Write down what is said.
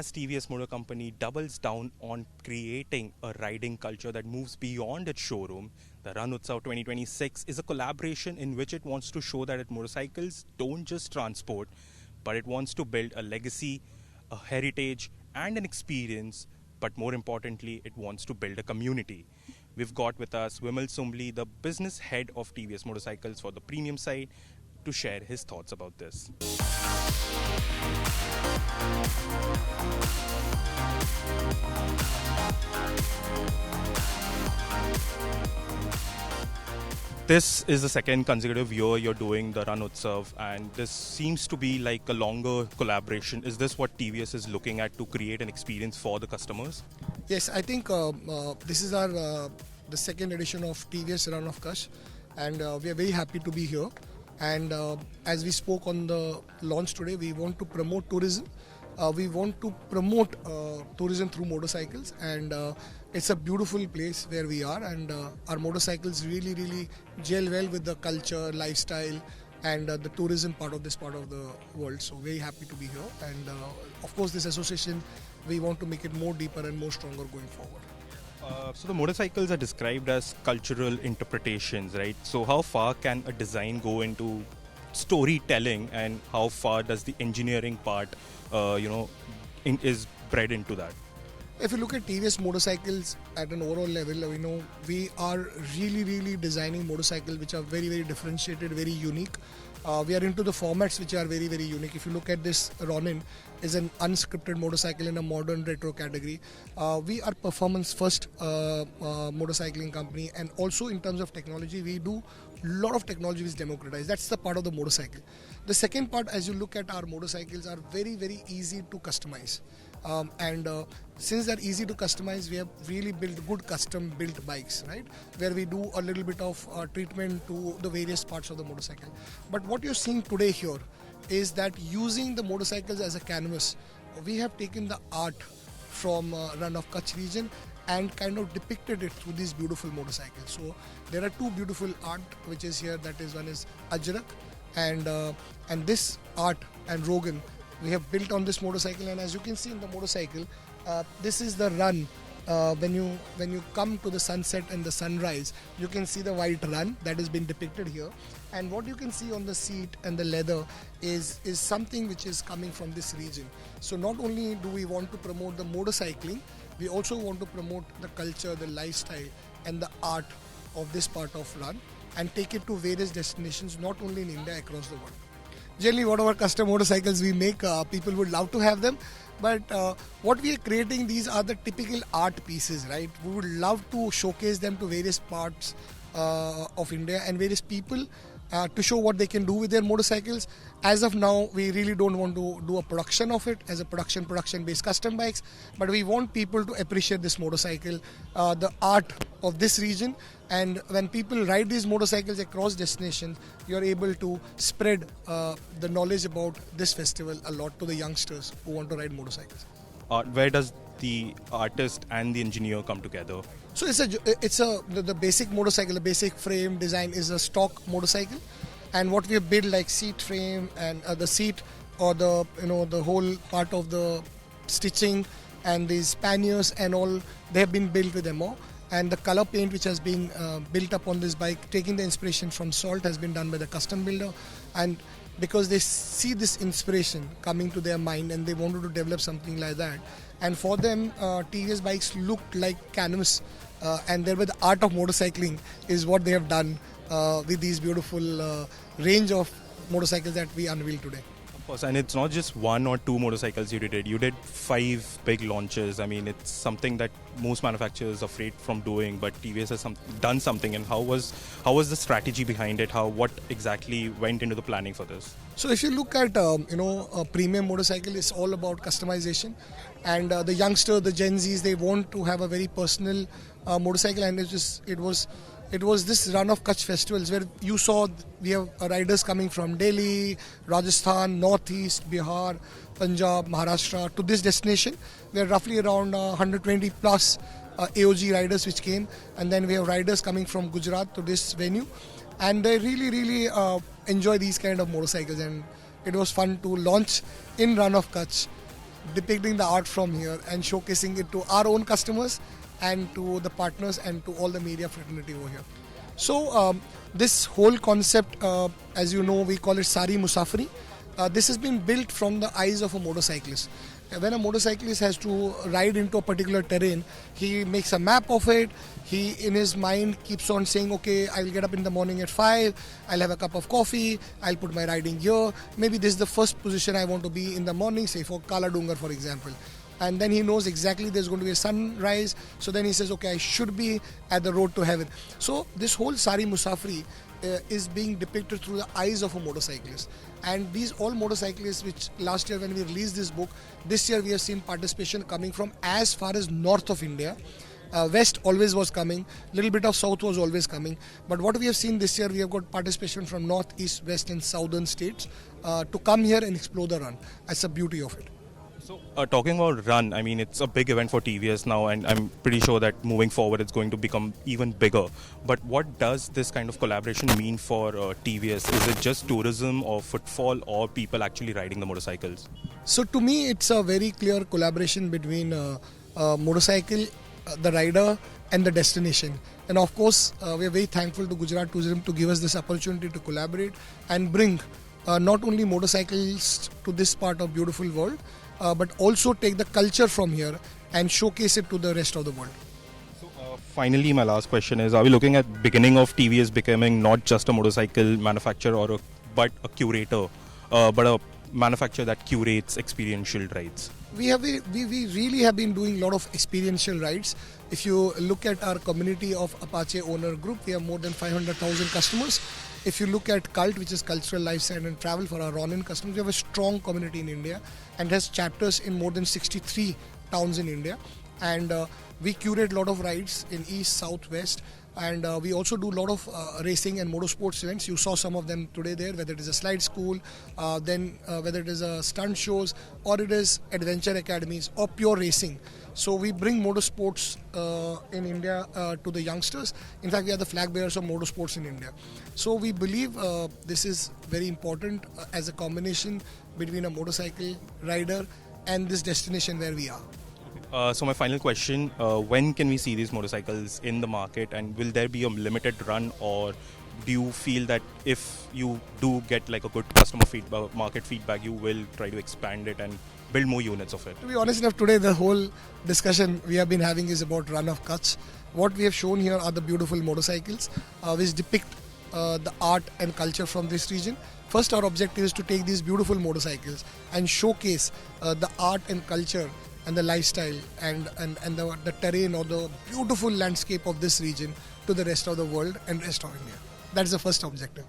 as TVS Motor Company doubles down on creating a riding culture that moves beyond its showroom, the Rann Utsav 2026 is a collaboration in which it wants to show that motorcycles don't just transport, but it wants to build a legacy, a heritage, and an experience. But more importantly, it wants to build a community. We've got with us Vimal Sumbly, the business head of TVS Motorcycles for the premium side, to share his thoughts about this. This is the second consecutive year you're doing the Rann Utsav, and this seems to be like a longer collaboration. Is this what TVS is looking at to create an experience for the customers? Yes, I think this is our the second edition of TVS Rann of Kutch, and we are very happy to be here. And as we spoke on the launch today, we want to promote tourism. We want to promote tourism through motorcycles, and it's a beautiful place where we are, and our motorcycles really gel well with the culture, lifestyle, and the tourism part of this part of the world. So very happy to be here, and of course this association, we want to make it more deeper and more stronger going forward. So the motorcycles are described as cultural interpretations, right? So how far can a design go into storytelling, and how far does the engineering part, is bred into that? If you look at TVS motorcycles at an overall level, we are really designing motorcycles which are very differentiated, very unique. We are into the formats which are very unique. If you look at this, Ronin is an unscripted motorcycle in a modern retro category. We are performance first motorcycling company, and also in terms of technology, we do a lot of technology which is democratized. That's the part of the motorcycle. The second part, as you look at our motorcycles, are very easy to customize. Since they're easy to customize, we have really built good custom built bikes, right? Where we do a little bit of treatment to the various parts of the motorcycle. But what you're seeing today here is that using the motorcycles as a canvas, we have taken the art from Rann of Kutch region and kind of depicted it through these beautiful motorcycles. So there are two beautiful art which is here. That is, one is Ajrak, and this art and Rogan we have built on this motorcycle. And as you can see in the motorcycle, this is the run. When you come to the sunset and the sunrise, you can see the white run that has been depicted here. And what you can see on the seat and the leather is something which is coming from this region. So not only do we want to promote the motorcycling, we also want to promote the culture, the lifestyle, and the art of this part of run, and take it to various destinations, not only in India, across the world. Generally, whatever custom motorcycles we make, people would love to have them. But what we are creating, these are the typical art pieces, right? We would love to showcase them to various parts of India and various people to show what they can do with their motorcycles. As of now, we really don't want to do a production of it as a production-based custom bikes, but we want people to appreciate this motorcycle, the art of this region. And when people ride these motorcycles across destinations, you're able to spread the knowledge about this festival a lot to the youngsters who want to ride motorcycles. Where does the artist and the engineer come together? So the basic motorcycle, the basic frame design is a stock motorcycle, and what we have built, like seat frame and the seat, or the whole part of the stitching and these panniers and all, they have been built with MO. And the color paint which has been built up on this bike, taking the inspiration from Salt, has been done by the custom builder. And because they see this inspiration coming to their mind and they wanted to develop something like that. And for them, TVS bikes looked like canvas, and thereby the art of motorcycling is what they have done with these beautiful range of motorcycles that we unveiled today. Of course, and it's not just one or two motorcycles you did. You did 5 big launches. I mean, it's something that most manufacturers are afraid from doing, but TVS has done something. And how was the strategy behind it? What exactly went into the planning for this? So if you look at a premium motorcycle, it's all about customization, and the youngster, the Gen Zs, they want to have a very personal motorcycle, and it was this Rann of Kutch festivals where you saw we have riders coming from Delhi, Rajasthan, Northeast, Bihar, Punjab, Maharashtra to this destination. We are roughly around 120 plus AOG riders which came, and then we have riders coming from Gujarat to this venue, and they really enjoy these kind of motorcycles, and it was fun to launch in Rann of Kutch depicting the art from here and showcasing it to our own customers and to the partners and to all the media fraternity over here. So this whole concept, as you know, we call it Sari Musafiri. This has been built from the eyes of a motorcyclist. When a motorcyclist has to ride into a particular terrain, he makes a map of it. He, in his mind, keeps on saying, okay, I'll get up in the morning at 5, I'll have a cup of coffee, I'll put my riding gear. Maybe this is the first position I want to be in the morning, say for Kala Dungar, for example. And then he knows exactly there's going to be a sunrise. So then he says, okay, I should be at the road to heaven. So this whole Sari Musafiri is being depicted through the eyes of a motorcyclist. And these all motorcyclists, which last year when we released this book, this year we have seen participation coming from as far as north of India. West always was coming, little bit of south was always coming. But what we have seen this year, we have got participation from north, east, west and southern states to come here and explore the run. That's the beauty of it. So, talking about Run, I mean, it's a big event for TVS now, and I'm pretty sure that moving forward it's going to become even bigger. But what does this kind of collaboration mean for TVS? Is it just tourism or footfall or people actually riding the motorcycles? So to me, it's a very clear collaboration between motorcycle, the rider and the destination. And of course, we are very thankful to Gujarat Tourism to give us this opportunity to collaborate and bring not only motorcycles to this part of beautiful world, but also take the culture from here and showcase it to the rest of the world. So, finally, my last question is: are we looking at beginning of TVS becoming not just a motorcycle manufacturer but a curator, but a manufacturer that curates experiential rides? We really have been doing a lot of experiential rides. If you look at our community of Apache owner group, we have more than 500,000 customers. If you look at Cult, which is cultural lifestyle and travel for our Ronin customers, we have a strong community in India and has chapters in more than 63 towns in India. And we curate a lot of rides in east, south, west. And we also do a lot of racing and motorsports events. You saw some of them today there, whether it is a slide school, then whether it is a stunt shows, or it is adventure academies or pure racing. So we bring motorsports in India to the youngsters. In fact, we are the flag bearers of motorsports in India. So we believe this is very important as a combination between a motorcycle rider and this destination where we are. So my final question, when can we see these motorcycles in the market, and will there be a limited run, or do you feel that if you do get like a good customer feedback, market feedback, you will try to expand it and build more units of it? To be honest enough, today the whole discussion we have been having is about Rann of Kutch. What we have shown here are the beautiful motorcycles which depict the art and culture from this region. First, our objective is to take these beautiful motorcycles and showcase the art and culture and the lifestyle and the terrain or the beautiful landscape of this region to the rest of the world and rest of India. That's the first objective.